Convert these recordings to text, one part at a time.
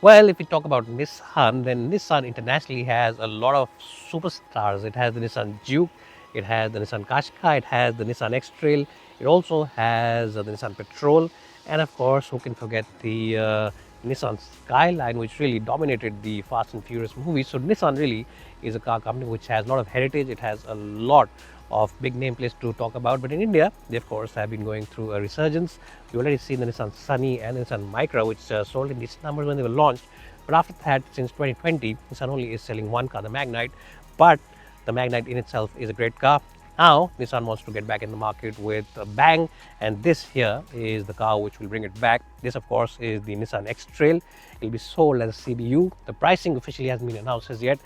Well, if we talk about Nissan, then Nissan internationally has a lot of superstars. It has the Nissan Juke, it has the Nissan Qashqai, it has the Nissan X-Trail, it also has the Nissan Petrol, and of course, who can forget the Nissan Skyline, which really dominated the Fast and Furious movies. So Nissan really is a car company which has a lot of heritage. It has a lot of big nameplates to talk about. But in India, they of course have been going through a resurgence. We've already seen the Nissan Sunny and the Nissan Micra, which sold in decent numbers when they were launched. But after that, since 2020, Nissan only is selling one car, the Magnite. But the Magnite in itself is a great car. Now, Nissan wants to get back in the market with a bang, and this here is the car which will bring it back. This, of course, is the Nissan X-Trail. It will be sold as a CBU. The pricing officially hasn't been announced as yet,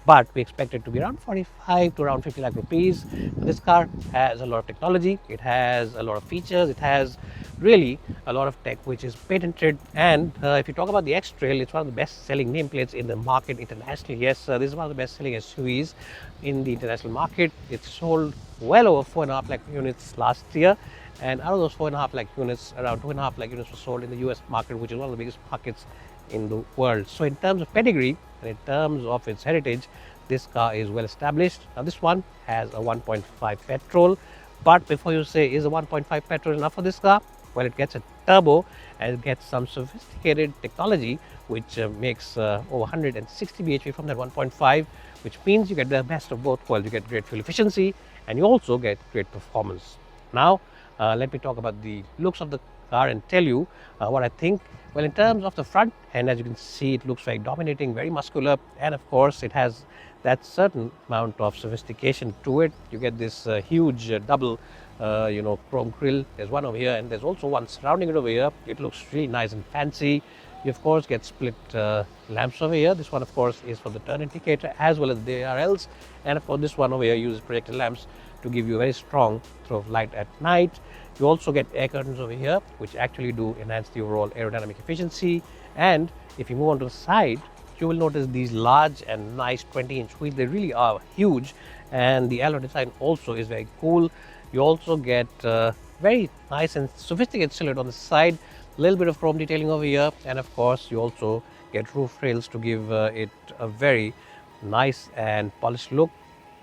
but we expect it to be around 45 to around 50 lakh rupees. This car has a lot of technology, it has a lot of features, it has really a lot of tech which is patented. And if you talk about the X-Trail, it's one of the best selling nameplates in the market internationally. Yes, this is one of the best selling SUVs in the international market. It sold well over 4.5 lakh units last year, and out of those 4.5 lakh units, around 2.5 lakh units were sold in the US market, which is one of the biggest markets in the world. So in terms of pedigree and in terms of its heritage, this car is well established. Now this one has a 1.5 petrol, but before you say, is a 1.5 petrol enough for this car? Well, it gets a turbo and it gets some sophisticated technology which makes over 160 bhp from that 1.5, which means you get the best of both worlds. You get great fuel efficiency and you also get great performance. Now let me talk about the looks of the car and tell you what I think. Well, in terms of the front end, as you can see, it looks very dominating, very muscular, and of course it has that certain amount of sophistication to it. You get this huge double chrome grille. There's one over here and there's also one surrounding it over here. It looks really nice and fancy. You of course get split lamps over here. This one of course is for the turn indicator as well as the ARLs, and of course this one over here uses projector lamps to give you a very strong throw of light at night. You also get air curtains over here which actually do enhance the overall aerodynamic efficiency. And if you move on to the side, you will notice these large and nice 20-inch wheels. They really are huge, and the alloy design also is very cool. You also get very nice and sophisticated silhouette on the side, a little bit of chrome detailing over here, and of course you also get roof rails to give it a very nice and polished look.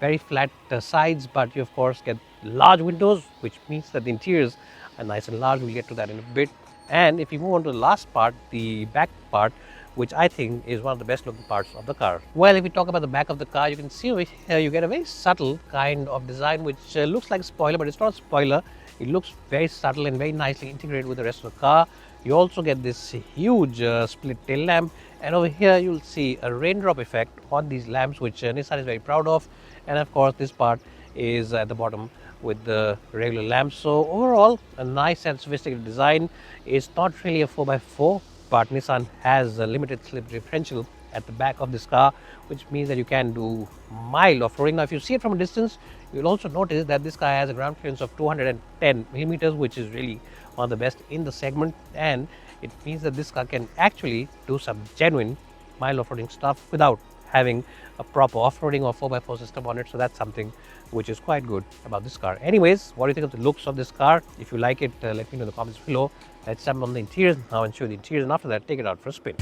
Very flat sides, but you of course get large windows, which means that the interiors are nice and large. We'll get to that in a bit. And if you move on to the last part, the back part, which I think is one of the best looking parts of the car. Well, if we talk about the back of the car, you can see over here you get a very subtle kind of design which looks like a spoiler, but it's not a spoiler. It looks very subtle and very nicely integrated with the rest of the car. You also get this huge split tail lamp, and over here you'll see a raindrop effect on these lamps, which Nissan is very proud of. And of course this part is at the bottom with the regular lamps. So overall a nice and sophisticated design. It's not really a 4x4, but Nissan has a limited slip differential at the back of this car, which means that you can do mild off-roading. Now if you see it from a distance, you'll also notice that this car has a ground clearance of 210 millimeters, which is really one of the best in the segment, and it means that this car can actually do some genuine mild off-roading stuff without having a proper off-roading or 4x4 system on it. So that's something which is quite good about this car. Anyways, what do you think of the looks of this car? If you like it, let me know in the comments below. Let's jump on the interiors now and show you the interiors, and after that take it out for a spin.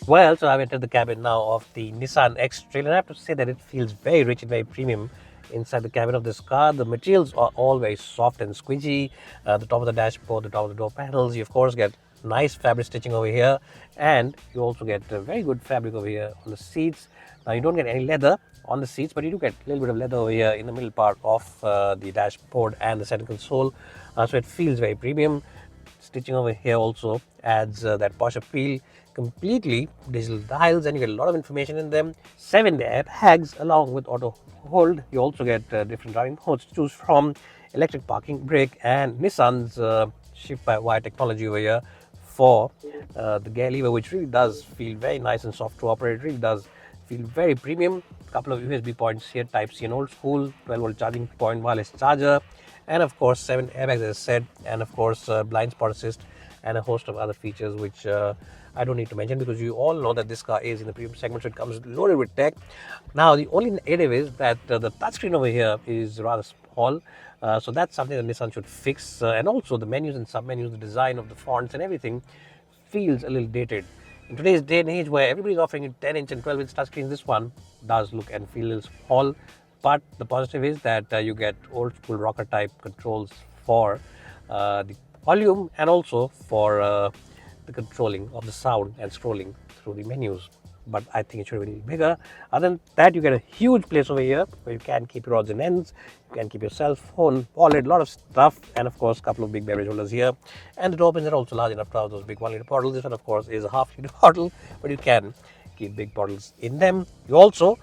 Well, so I've entered the cabin now of the Nissan X-Trail, and I have to say that it feels very rich and very premium inside the cabin of this car. The materials are all very soft and squishy. The top of the dashboard, the top of the door panels, you of course get nice fabric stitching over here, and you also get very good fabric over here on the seats. Now you don't get any leather on the seats, but you do get a little bit of leather over here in the middle part of the dashboard and the center console, so it feels very premium. Stitching over here also adds that posh appeal. Completely digital dials, and you get a lot of information in them. 7 airbags along with auto hold. You also get different driving modes to choose from, electric parking brake, and Nissan's shift by wire technology over here for the gear lever, which really does feel very nice and soft to operate. It really does feel very premium. A couple of USB points here, Type C and old school, 12-volt charging point, wireless charger, and of course 7 airbags as I said, and of course blind spot assist, and a host of other features which I don't need to mention because you all know that this car is in the premium segment, so it comes loaded with tech. Now the only negative is that the touchscreen over here is rather small. So that's something that Nissan should fix. And also the menus and sub-menus, the design of the fonts and everything feels a little dated. In today's day and age where everybody's offering you 10-inch and 12-inch touchscreens, this one does look and feel a little small. But the positive is that you get old school rocker type controls for the volume and also for the controlling of the sound and scrolling through the menus. But I think it should be a little bigger. Other than that, you get a huge place over here where you can keep your odds and ends, you can keep your cell phone, wallet, a lot of stuff, and of course a couple of big beverage holders here. And the door pins are also large enough to have those big 1 liter bottles. This one of course is a half-liter bottle, but you can keep big bottles in them. You also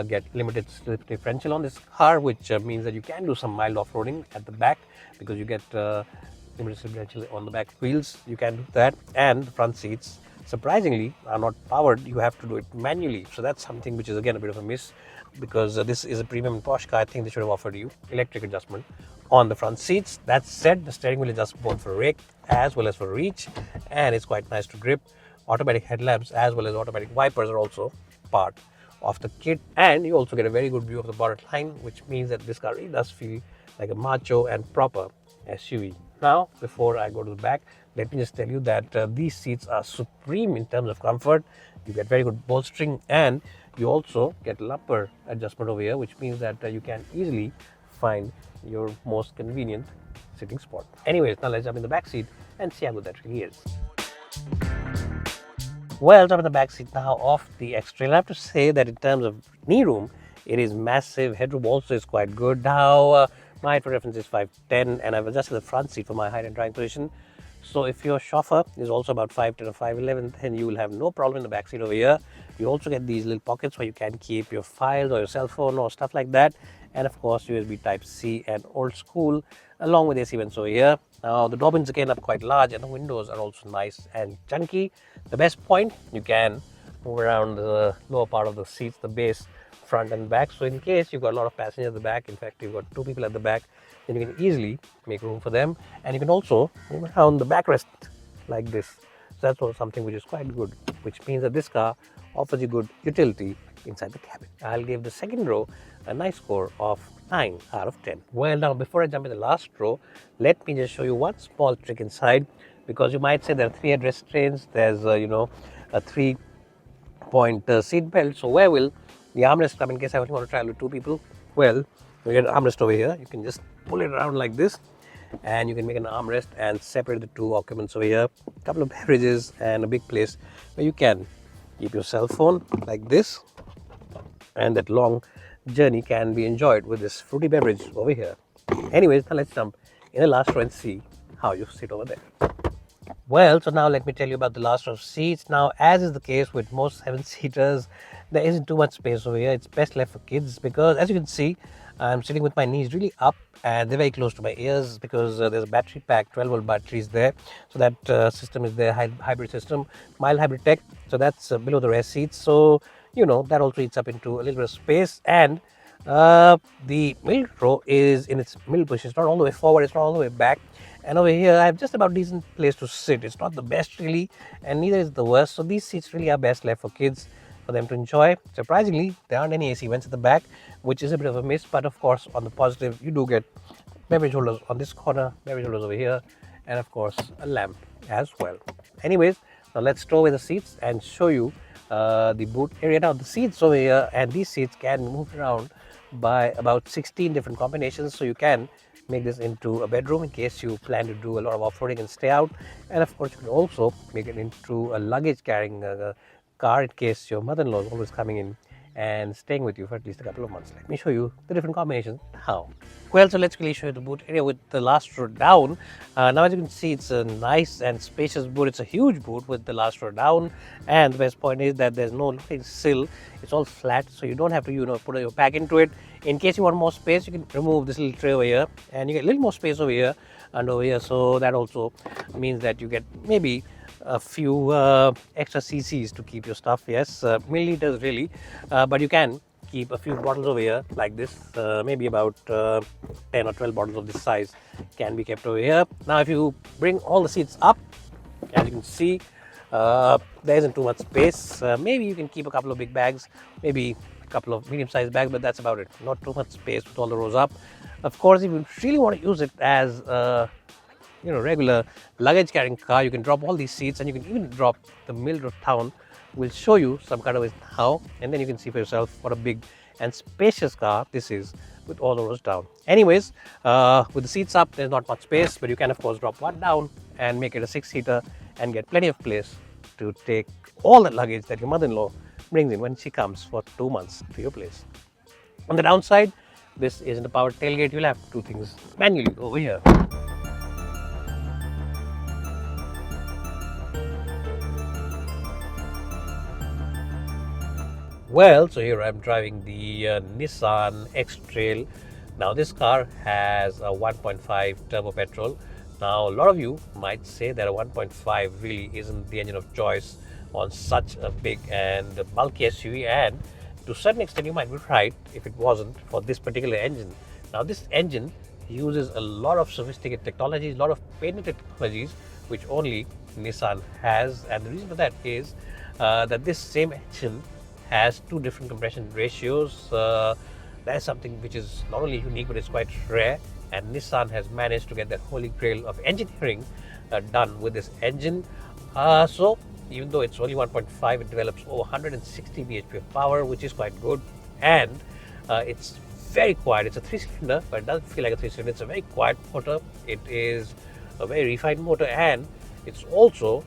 get limited slip differential on this car, which means that you can do some mild off-roading at the back because you get limited slip differential on the back wheels. You can do that, and the front seats surprisingly are not powered. You have to do it manually, so that's something which is again a bit of a miss because this is a premium and posh car. I think they should have offered you electric adjustment on the front seats. That said, the steering wheel adjusts both for rake as well as for reach, and it's quite nice to grip. Automatic headlamps as well as automatic wipers are also part of the kit, and you also get a very good view of the bonnet line, which means that this car really does feel like a macho and proper SUV. Now, before I go to the back, let me just tell you that these seats are supreme in terms of comfort. You get very good bolstering, and you also get lumbar adjustment over here, which means that you can easily find your most convenient sitting spot. Anyways, now let's jump in the back seat and see how good that really is. Well, jump in the back seat now of the X-Trail. I have to say that in terms of knee room, it is massive. Headroom also is quite good. Now, my height for reference is 5'10", and I've adjusted the front seat for my height and driving position. So if your chauffeur is also about 5'10" or 5'11", then you will have no problem in the back seat over here. You also get these little pockets where you can keep your files or your cell phone or stuff like that. And of course, USB Type-C and old school, along with AC vents over here. Now, the door bins again are quite large, and the windows are also nice and chunky. The best point, you can move around the lower part of the seats, the base, front and back. So in case you've got a lot of passengers at the back, in fact you've got 2 people at the back, then you can easily make room for them. And you can also move around the backrest like this. So that's also something which is quite good, which means that this car offers you good utility inside the cabin. I'll give the second row a nice score of 9 out of 10. Well, now before I jump in the last row, let me just show you one small trick inside, because you might say there are 3 headrest trains. There's a 3-point seat belt. So where will the armrest come in case I only want to travel with 2 people? Well, you get an armrest over here. You can just pull it around like this, and you can make an armrest and separate the 2 occupants over here. A couple of beverages and a big place where you can keep your cell phone like this, and that long journey can be enjoyed with this fruity beverage over here. Anyways, now let's jump in the last row and see how you sit over there. Well, so now let me tell you about the last row of seats. Now, as is the case with most 7-seaters, there isn't too much space over here. It's best left for kids because, as you can see, I'm sitting with my knees really up and they're very close to my ears because there's a battery pack, 12-volt batteries there. So that system is their hybrid system, mild hybrid tech. So that's below the rear seats. So, that also eats up into a little bit of space. And the middle row is in its middle position. It's not all the way forward, it's not all the way back. And over here, I have just about decent place to sit. It's not the best really, and neither is the worst. So these seats really are best left for kids, for them to enjoy. Surprisingly, there aren't any AC vents at the back, which is a bit of a miss. But of course, on the positive, you do get beverage holders on this corner, beverage holders over here, and of course, a lamp as well. Anyways, now let's stow away the seats and show you the boot area. Now the seats over here, and these seats can be moved around by about 16 different combinations. So you can make this into a bedroom in case you plan to do a lot of off-roading and stay out. And of course, you can also make it into a luggage carrying car in case your mother-in-law is always coming in and staying with you for at least a couple of months. Let me show you the different combinations how. Well, so let's quickly show you the boot area with the last row down. Now, as you can see, it's a nice and spacious boot. It's a huge boot with the last row down, and the best point is that there's no sill. It's all flat, so you don't have to put your pack into it. In case you want more space, you can remove this little tray over here, and you get a little more space over here and over here. So that also means that you get maybe a few extra cc's to keep your stuff. Yes, milliliters really, but you can keep a few bottles over here like this. Maybe about 10 or 12 bottles of this size can be kept over here. Now, if you bring all the seats up, as you can see, there isn't too much space. Maybe you can keep a couple of big bags, maybe couple of medium-sized bags, but that's about it. Not too much space with all the rows up. Of course, if you really want to use it as a regular luggage carrying car, you can drop all these seats, and you can even drop the middle of town. We'll show you some cutaways now, and then you can see for yourself what a big and spacious car this is with all the rows down. Anyways, with the seats up, there's not much space, but you can of course drop one down and make it a 6-seater and get plenty of place to take all the luggage that your mother-in-law brings in when she comes for 2 months to your place. On the downside, this isn't a powered tailgate. You'll have to do things manually over here. Well, so here I'm driving the Nissan X-Trail. Now this car has a 1.5 turbo petrol. Now a lot of you might say that a 1.5 really isn't the engine of choice on such a big and bulky SUV, and to a certain extent you might be right if it wasn't for this particular engine. Now this engine uses a lot of sophisticated technologies, a lot of patented technologies which only Nissan has, and the reason for that is that this same engine has 2 different compression ratios. That is something which is not only unique but it's quite rare, and Nissan has managed to get that holy grail of engineering done with this engine. So even though it's only 1.5, it develops over 160 bhp of power, which is quite good, and it's very quiet. It's a 3-cylinder, but it doesn't feel like a 3-cylinder. It's a very quiet motor. It is a very refined motor, and it's also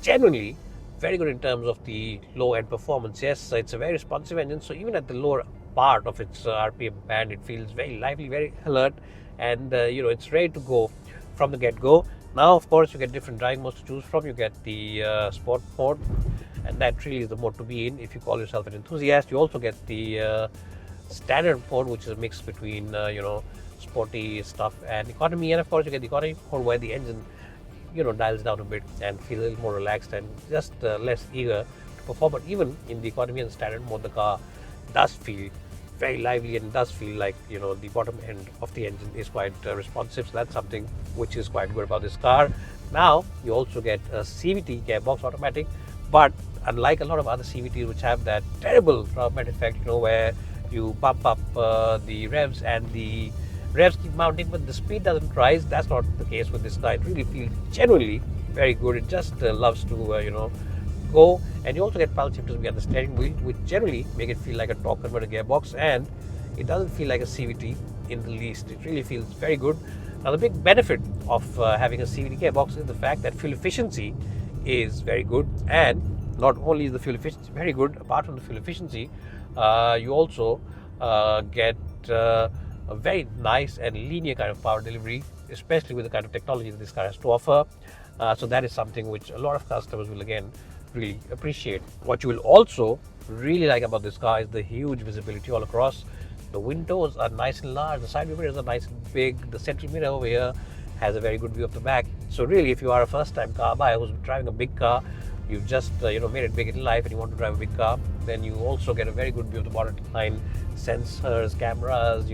genuinely very good in terms of the low end performance. Yes, it's a very responsive engine, so even at the lower part of its RPM band, it feels very lively, very alert, and it's ready to go from the get-go. Now, of course, you get different driving modes to choose from. You get the sport mode, and that really is the mode to be in if you call yourself an enthusiast. You also get the standard mode, which is a mix between sporty stuff and economy, and of course you get the economy mode where the engine dials down a bit and feels a little more relaxed and just less eager to perform. But even in the economy and standard mode, the car does feel very lively and does feel like the bottom end of the engine is quite responsive. So that's something which is quite good about this car. Now you also get a CVT gearbox automatic, but unlike a lot of other CVTs which have that terrible drop-out effect, where you bump up the revs and the revs keep mounting but the speed doesn't rise, that's not the case with this car. It really feels genuinely very good. It just loves to go, and you also get pulse shifters behind the steering wheel, which generally make it feel like a torque converter gearbox, and it doesn't feel like a CVT in the least. It really feels very good. Now the big benefit of having a CVT gearbox is the fact that fuel efficiency is very good, and not only is the fuel efficiency very good, apart from the fuel efficiency, you also get a very nice and linear kind of power delivery, especially with the kind of technology that this car has to offer. So that is something which a lot of customers will again really appreciate. What you will also really like about this car is the huge visibility all across. The windows are nice and large, the side view mirrors are nice and big, the central mirror over here has a very good view of the back. So really, if you are a first-time car buyer who's driving a big car, you've just made it big in life and you want to drive a big car, then you also get a very good view of the bottom line, sensors, cameras,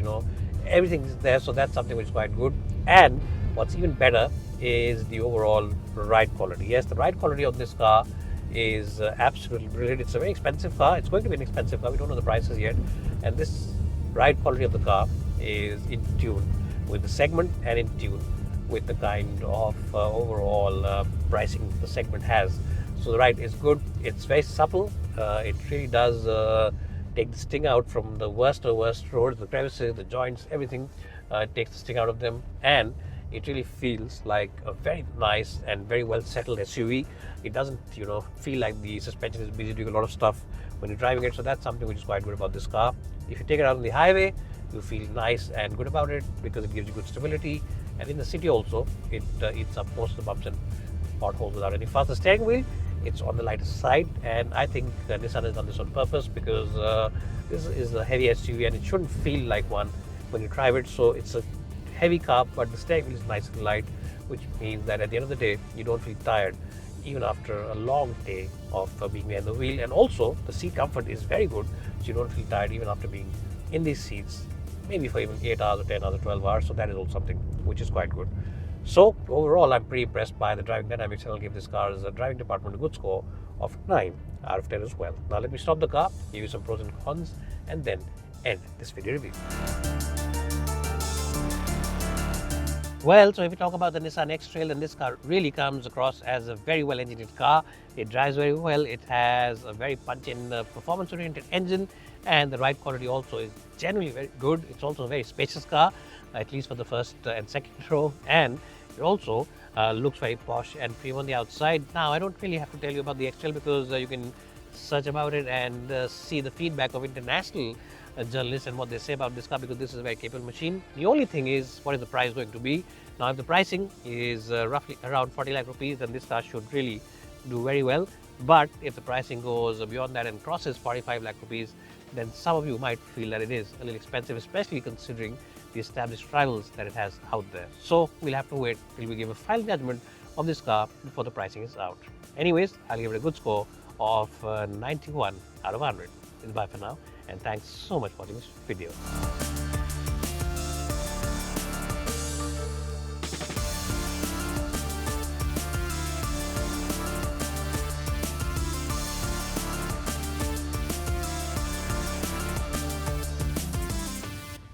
everything is there. So that's something which is quite good. And what's even better is the overall ride quality. Yes, the ride quality of this car is absolutely brilliant. It's a very expensive car. It's going to be an expensive car. We don't know the prices yet. And this ride quality of the car is in tune with the segment and in tune with the kind of overall pricing the segment has. So the ride is good. It's very supple. It really does take the sting out from the worst of worst roads, the crevices, the joints, everything. It takes the sting out of them, and it really feels like a very nice and very well settled SUV. It doesn't feel like the suspension is busy doing a lot of stuff when you're driving it. So that's something which is quite good about this car. If you take it out on the highway, you feel nice and good about it because it gives you good stability, and in the city also it eats up most of the bumps and potholes without any fuss. The steering wheel, it's on the lighter side, and I think Nissan has done this on purpose because this is a heavy SUV and it shouldn't feel like one when you drive it. So it's a heavy car, but the steering wheel is nice and light, which means that at the end of the day you don't feel tired even after a long day of being behind the wheel. And also the seat comfort is very good, so you don't feel tired even after being in these seats maybe for even 8 hours or 10 hours or 12 hours. So that is also something which is quite good. So overall, I'm pretty impressed by the driving dynamics, and I'll give this car's driving department a good score of 9 out of 10 as well. Now let me stop the car, give you some pros and cons, and then end this video review. Well, so if we talk about the Nissan X-Trail, then this car really comes across as a very well engineered car. It drives very well. It has a very punch-in performance-oriented engine, and the ride quality also is generally very good. It's also a very spacious car, at least for the first and second row, and it also looks very posh and premium on the outside. Now, I don't really have to tell you about the X-Trail because you can search about it and see the feedback of international journalists and what they say about this car, because this is a very capable machine. The only thing is, what is the price going to be? Now, if the pricing is roughly around 40 lakh rupees, then this car should really do very well. But if the pricing goes beyond that and crosses 45 lakh rupees, then some of you might feel that it is a little expensive, especially considering the established rivals that it has out there. So we'll have to wait till we give a final judgment of this car before the pricing is out. Anyways, I'll give it a good score of 91 out of 100. It's bye for now, and thanks so much for watching this video.